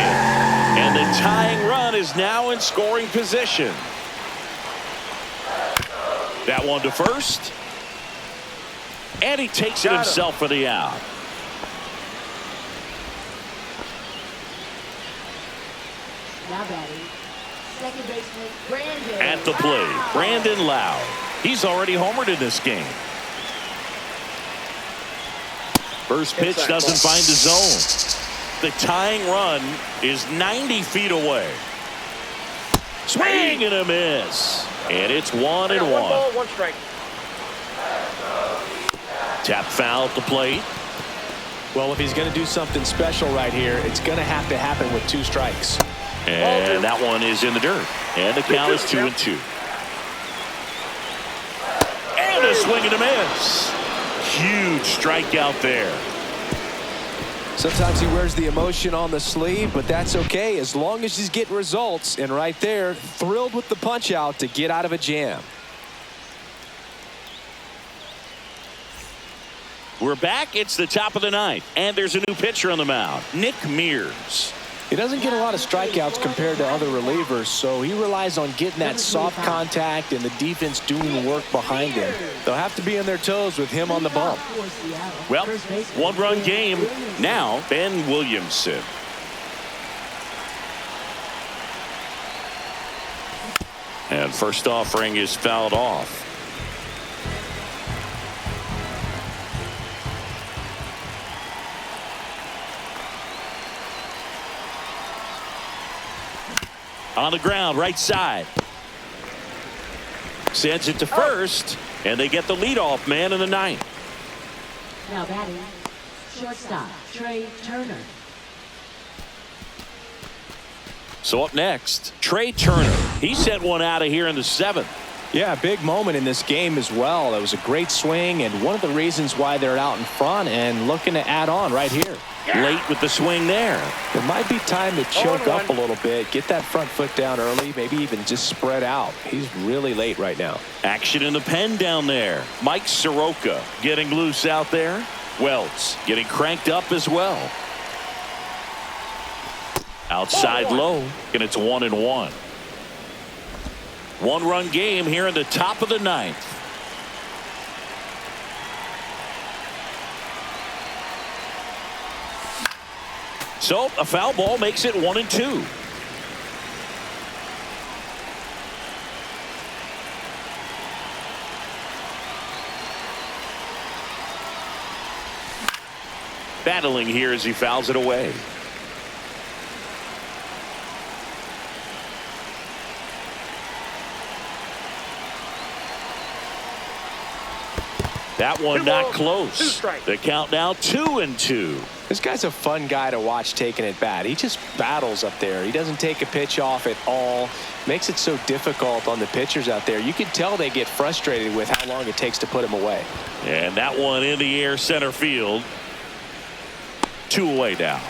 And the tying run is now in scoring position. That one to first. And he takes it himself for the out. Now batting, second baseman Brandon. At the plate, Brandon Lau. He's already homered in this game. First pitch doesn't find the zone. The tying run is 90 feet away. Swing and a miss. And it's 1 and 1. 1 ball, 1 strike. Tap foul at the plate. Well, if he's going to do something special right here, it's going to have to happen with 2 strikes. And that one is in the dirt. And the count is 2 and 2. And a swing and a miss. Huge strikeout there. Sometimes he wears the emotion on the sleeve, but that's okay as long as he's getting results. And right there, thrilled with the punch out to get out of a jam. We're back. It's the top of the 9th. And there's a new pitcher on the mound, Nick Mears. He doesn't get a lot of strikeouts compared to other relievers, so he relies on getting that soft contact and the defense doing work behind him. They'll have to be on their toes with him on the bump. Well, 1-run game. Now, Ben Williamson. And first offering is fouled off. On the ground, right side. Sends it to first, and they get the leadoff man in the 9th. Now batting, shortstop Trey Turner. So up next, Trey Turner. He sent one out of here in the 7th. Yeah, a big moment in this game as well. It was a great swing, and one of the reasons why they're out in front and looking to add on right here. Late with the swing there. It might be time to choke up a little bit, get that front foot down early, maybe even just spread out. He's really late right now. Action in the pen down there. Mike Soroka getting loose out there. Welts getting cranked up as well. Outside low, and it's 1-1. One-run game here in the top of the ninth. So a foul ball makes it 1-2. Battling here as he fouls it away. That one not close. The count now 2-2. This guy's a fun guy to watch taking at bat. He just battles up there. He doesn't take a pitch off at all. Makes it so difficult on the pitchers out there. You can tell they get frustrated with how long it takes to put him away. And that one in the air center field. 2 away now.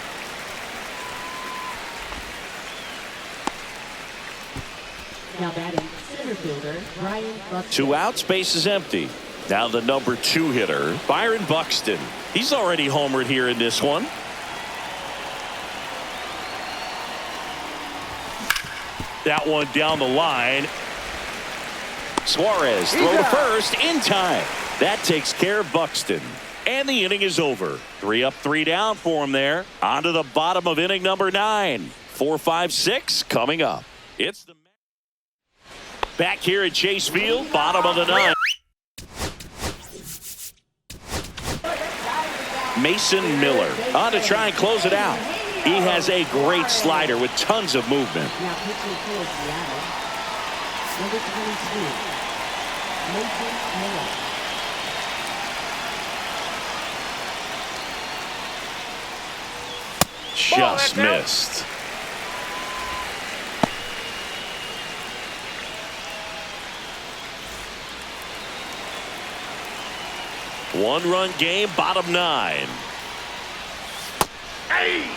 Now batting center fielder Brian Buxton. 2 outs, base is empty. Now the number 2 hitter, Byron Buxton. He's already homered here in this one. That one down the line. Suarez throw to first in time. That takes care of Buxton. And the inning is over. 3 up, 3 down for him there. On to the bottom of inning number 9. 4, 5, 6 coming up. It's the back here at Chase Field, bottom of the 9. Mason Miller on to try and close it out. He has a great slider with tons of movement. Now pitching for Seattle, number 22, Mason Miller. Just missed. One-run game, bottom 9. Hey!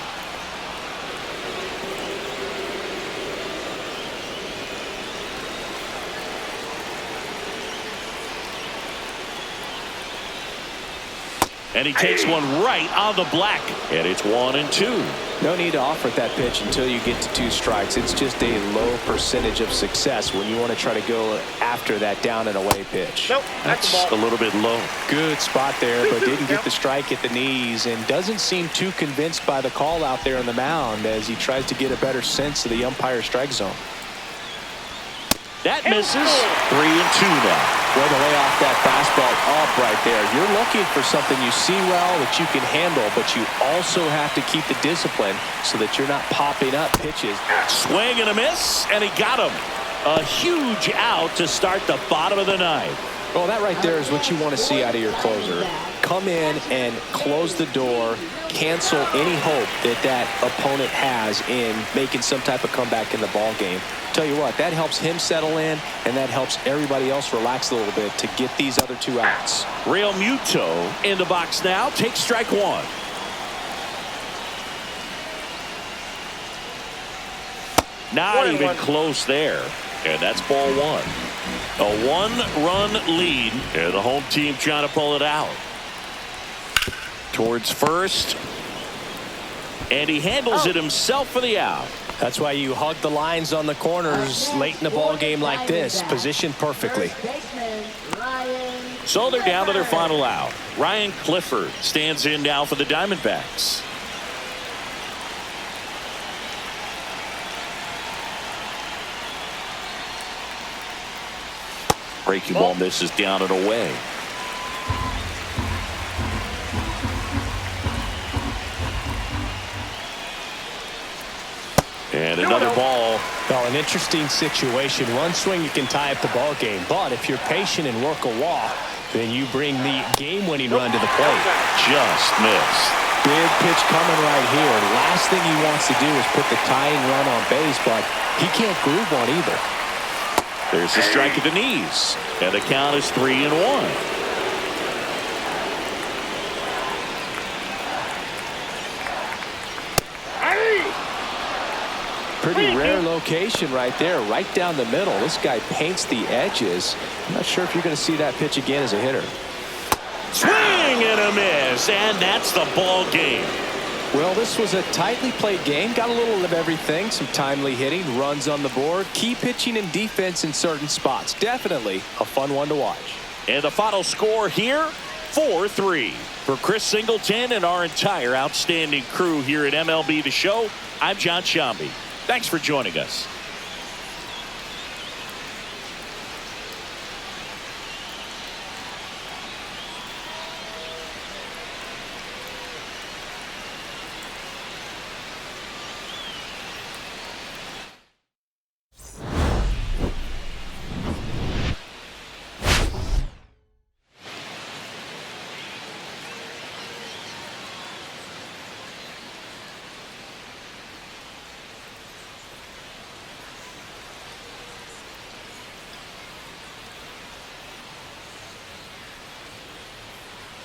And he takes one right on the black. And it's 1-2. No need to offer that pitch until you get to 2 strikes. It's just a low percentage of success when you want to try to go after that down and away pitch. Nope, that's a little bit low. Good spot there, but didn't get the strike at the knees and doesn't seem too convinced by the call out there on the mound as he tries to get a better sense of the umpire strike zone. That misses. 3-2 now. Way to lay off that fastball up right there. You're looking for something you see well that you can handle, but you also have to keep the discipline so that you're not popping up pitches. Swing and a miss, and he got him. A huge out to start the bottom of the 9th. Well, that right there is what you want to see out of your closer. Come in and close the door, cancel any hope that that opponent has in making some type of comeback in the ball game. Tell you what, that helps him settle in, and that helps everybody else relax a little bit to get these other 2 outs. Real Muto in the box now. Takes strike 1. Not even close there. And that's ball 1. A 1-run lead, and the home team trying to pull it out. Towards first. And he handles it himself for the out. That's why you hug the lines on the corners late in the ball game like this, positioned perfectly. So they're down to their final out. Ryan Clifford stands in now for the Diamondbacks. Breaking ball misses down and away. And another ball. Well, an interesting situation. One swing you can tie up the ball game, but if you're patient and work a walk, then you bring the game-winning run to the plate. Just missed. Big pitch coming right here. Last thing he wants to do is put the tying run on base, but he can't groove one either. There's a strike at the knees, and the count is 3-1. Pretty rare location right there, right down the middle. This guy paints the edges. I'm not sure if you're going to see that pitch again as a hitter. Swing and a miss, and that's the ball game. Well, this was a tightly played game. Got a little of everything. Some timely hitting, runs on the board, key pitching and defense in certain spots. Definitely a fun one to watch. And the final score here, 4-3. For Chris Singleton and our entire outstanding crew here at MLB The Show, I'm John Shambi. Thanks for joining us.